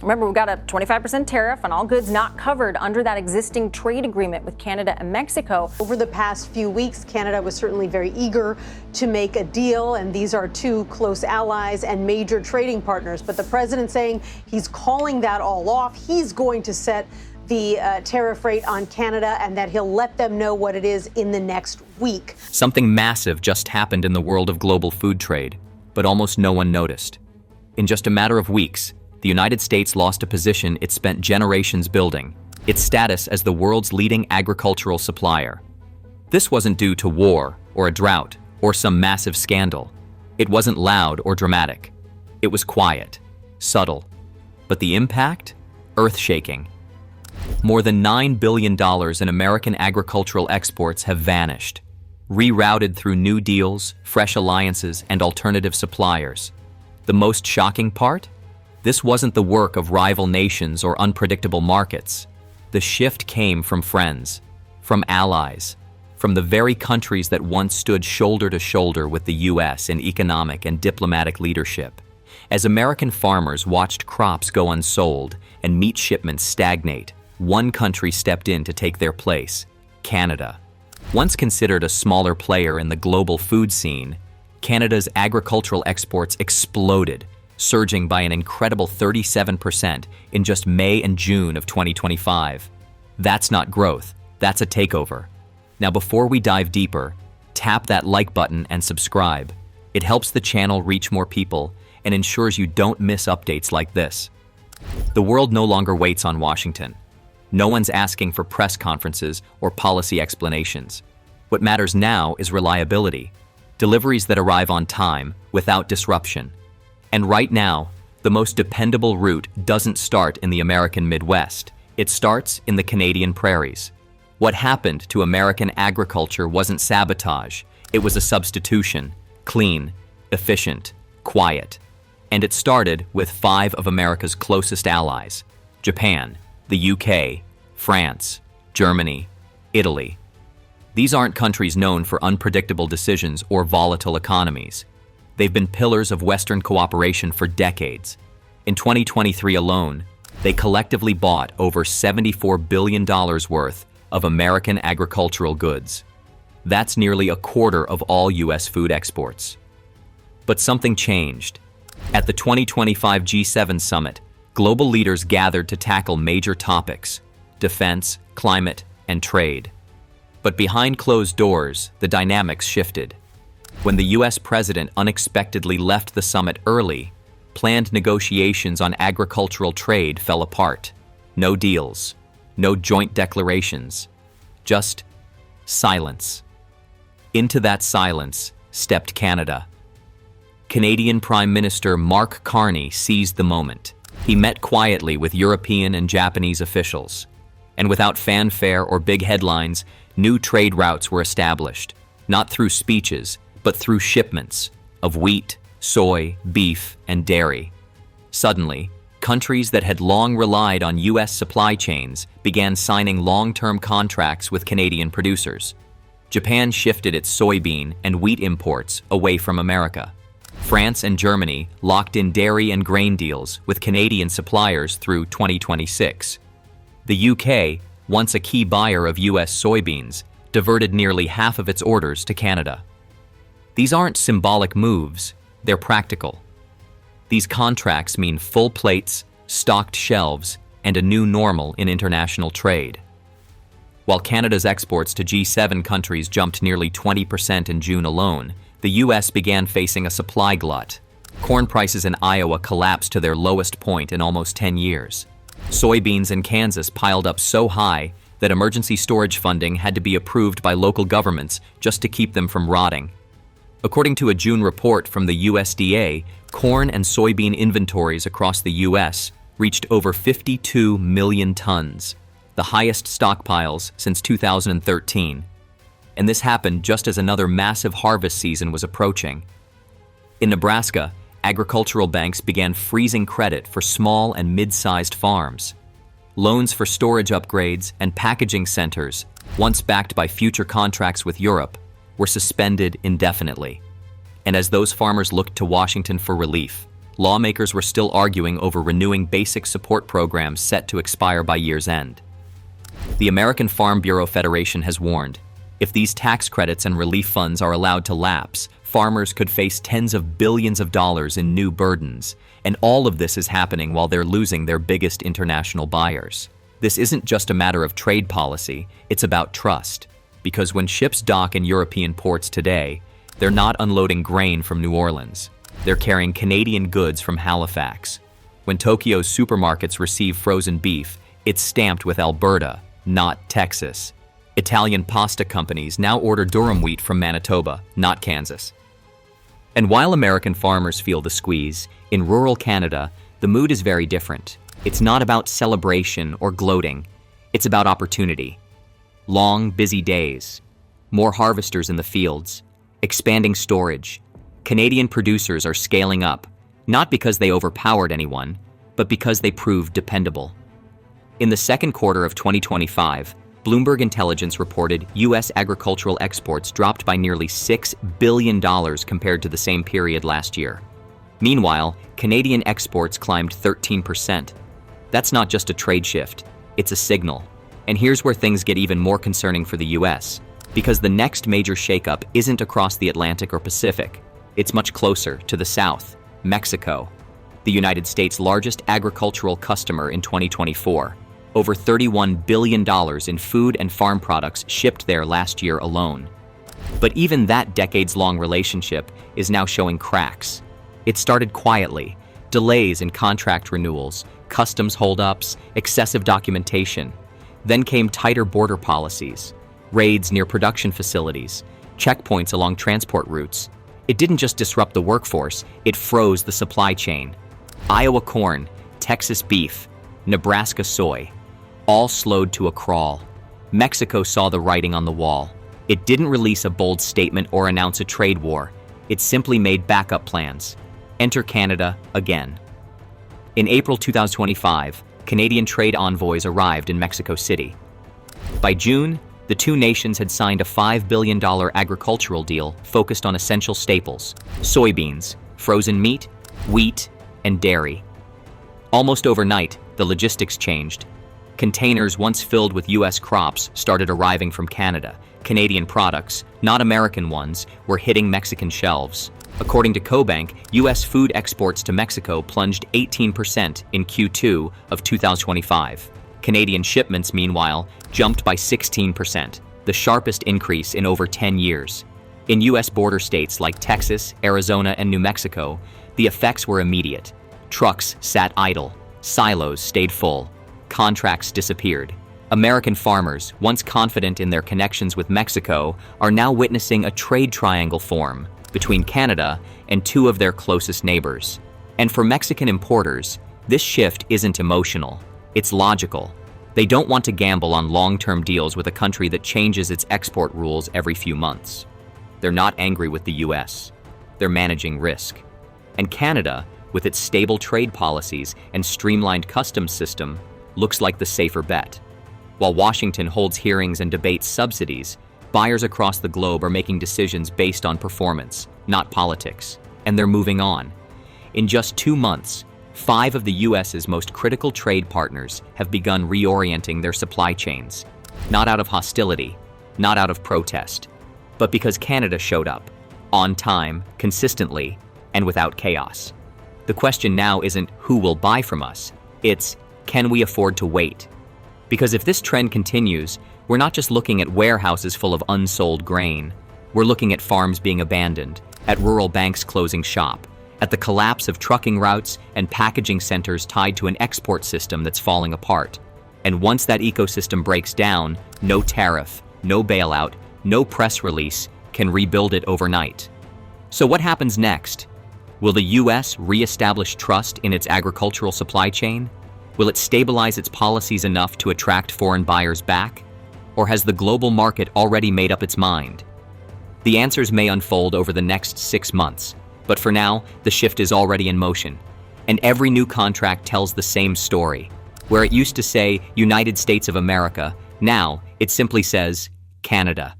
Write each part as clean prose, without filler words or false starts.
Remember, we've got a 25% tariff on all goods not covered under that existing trade agreement with Canada and Mexico. Over the past few weeks, Canada was certainly very eager to make a deal, and these are two close allies and major trading partners. But the president saying he's calling that all off. He's going to set the tariff rate on Canada and that he'll let them know what it is in the next week. Something massive just happened in the world of global food trade, but almost no one noticed. In just a matter of weeks, the United States lost a position it spent generations building, its status as the world's leading agricultural supplier. This wasn't due to war or a drought or some massive scandal. It wasn't loud or dramatic. It was quiet, subtle. But the impact? Earth-shaking. More than $9 billion in American agricultural exports have vanished, rerouted through new deals, fresh alliances, and alternative suppliers. The most shocking part? This wasn't the work of rival nations or unpredictable markets. The shift came from friends, from allies, from the very countries that once stood shoulder to shoulder with the U.S. in economic and diplomatic leadership. As American farmers watched crops go unsold and meat shipments stagnate, one country stepped in to take their place: Canada. Once considered a smaller player in the global food scene, Canada's agricultural exports exploded, surging by an incredible 37% in just May and June of 2025. That's not growth, that's a takeover. Now, before we dive deeper, tap that like button and subscribe. It helps the channel reach more people and ensures you don't miss updates like this. The world no longer waits on Washington. No one's asking for press conferences or policy explanations. What matters now is reliability, deliveries that arrive on time without disruption. And right now, the most dependable route doesn't start in the American Midwest. It starts in the Canadian prairies. What happened to American agriculture wasn't sabotage. It was a substitution: clean, efficient, quiet. And it started with 5 of America's closest allies: Japan, the UK, France, Germany, Italy. These aren't countries known for unpredictable decisions or volatile economies. They've been pillars of Western cooperation for decades. In 2023 alone, they collectively bought over $74 billion worth of American agricultural goods. That's nearly a quarter of all U.S. food exports. But something changed. At the 2025 G7 summit, global leaders gathered to tackle major topics: defense, climate, and trade. But behind closed doors, the dynamics shifted. When the U.S. president unexpectedly left the summit early, planned negotiations on agricultural trade fell apart. No deals, no joint declarations, just silence. Into that silence stepped Canada. Canadian Prime Minister Mark Carney seized the moment. He met quietly with European and Japanese officials. And without fanfare or big headlines, new trade routes were established, not through speeches, but through shipments of wheat, soy, beef, and dairy. Suddenly, countries that had long relied on U.S. supply chains began signing long-term contracts with Canadian producers. Japan shifted its soybean and wheat imports away from America. France and Germany locked in dairy and grain deals with Canadian suppliers through 2026. The UK, once a key buyer of U.S. soybeans, diverted nearly half of its orders to Canada. These aren't symbolic moves, they're practical. These contracts mean full plates, stocked shelves, and a new normal in international trade. While Canada's exports to G7 countries jumped nearly 20% in June alone, the U.S. began facing a supply glut. Corn prices in Iowa collapsed to their lowest point in almost 10 years. Soybeans in Kansas piled up so high that emergency storage funding had to be approved by local governments just to keep them from rotting. According to a June report from the USDA, corn and soybean inventories across the U.S. reached over 52 million tons, the highest stockpiles since 2013. And this happened just as another massive harvest season was approaching. In Nebraska, agricultural banks began freezing credit for small and mid-sized farms. Loans for storage upgrades and packaging centers, once backed by future contracts with Europe, were suspended indefinitely. And as those farmers looked to Washington for relief, lawmakers were still arguing over renewing basic support programs set to expire by year's end. The American Farm Bureau Federation has warned, if these tax credits and relief funds are allowed to lapse, farmers could face tens of billions of dollars in new burdens, and all of this is happening while they're losing their biggest international buyers. This isn't just a matter of trade policy, it's about trust. Because when ships dock in European ports today, they're not unloading grain from New Orleans. They're carrying Canadian goods from Halifax. When Tokyo's supermarkets receive frozen beef, it's stamped with Alberta, not Texas. Italian pasta companies now order durum wheat from Manitoba, not Kansas. And while American farmers feel the squeeze, in rural Canada, the mood is very different. It's not about celebration or gloating. It's about opportunity. Long, busy days, more harvesters in the fields, expanding storage. Canadian producers are scaling up, not because they overpowered anyone, but because they proved dependable. In the second quarter of 2025, Bloomberg Intelligence reported U.S. agricultural exports dropped by nearly $6 billion compared to the same period last year. Meanwhile, Canadian exports climbed 13%. That's not just a trade shift, it's a signal. And here's where things get even more concerning for the U.S., because the next major shakeup isn't across the Atlantic or Pacific. It's much closer, to the south, Mexico, the United States' largest agricultural customer in 2024. Over $31 billion in food and farm products shipped there last year alone. But even that decades-long relationship is now showing cracks. It started quietly, delays in contract renewals, customs holdups, excessive documentation. Then came tighter border policies, raids near production facilities, checkpoints along transport routes. It didn't just disrupt the workforce, it froze the supply chain. Iowa corn, Texas beef, Nebraska soy, all slowed to a crawl. Mexico saw the writing on the wall. It didn't release a bold statement or announce a trade war. It simply made backup plans. Enter Canada again. In April 2025, Canadian trade envoys arrived in Mexico City. By June, the two nations had signed a $5 billion agricultural deal focused on essential staples: soybeans, frozen meat, wheat, and dairy. Almost overnight, the logistics changed. Containers once filled with U.S. crops started arriving from Canada. Canadian products, not American ones, were hitting Mexican shelves. According to CoBank, U.S. food exports to Mexico plunged 18% in Q2 of 2025. Canadian shipments, meanwhile, jumped by 16%, the sharpest increase in over 10 years. In U.S. border states like Texas, Arizona, and New Mexico, the effects were immediate. Trucks sat idle, silos stayed full, contracts disappeared. American farmers, once confident in their connections with Mexico, are now witnessing a trade triangle form between Canada and two of their closest neighbors. And for Mexican importers, this shift isn't emotional, it's logical. They don't want to gamble on long-term deals with a country that changes its export rules every few months. They're not angry with the US. They're managing risk. And Canada, with its stable trade policies and streamlined customs system, looks like the safer bet. While Washington holds hearings and debates subsidies, buyers across the globe are making decisions based on performance, not politics, and they're moving on. In just 2 months, 5 of the US's most critical trade partners have begun reorienting their supply chains, not out of hostility, not out of protest, but because Canada showed up, on time, consistently, and without chaos. The question now isn't who will buy from us, it's can we afford to wait? Because if this trend continues, we're not just looking at warehouses full of unsold grain. We're looking at farms being abandoned, at rural banks closing shop, at the collapse of trucking routes and packaging centers tied to an export system that's falling apart. And once that ecosystem breaks down, no tariff, no bailout, no press release can rebuild it overnight. So what happens next? Will the US reestablish trust in its agricultural supply chain? Will it stabilize its policies enough to attract foreign buyers back? Or has the global market already made up its mind? The answers may unfold over the next 6 months, but for now, the shift is already in motion. And every new contract tells the same story. Where it used to say United States of America, now it simply says Canada.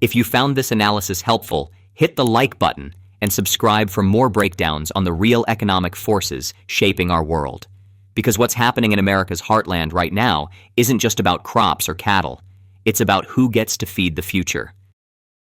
If you found this analysis helpful, hit the like button and subscribe for more breakdowns on the real economic forces shaping our world. Because what's happening in America's heartland right now isn't just about crops or cattle. It's about who gets to feed the future.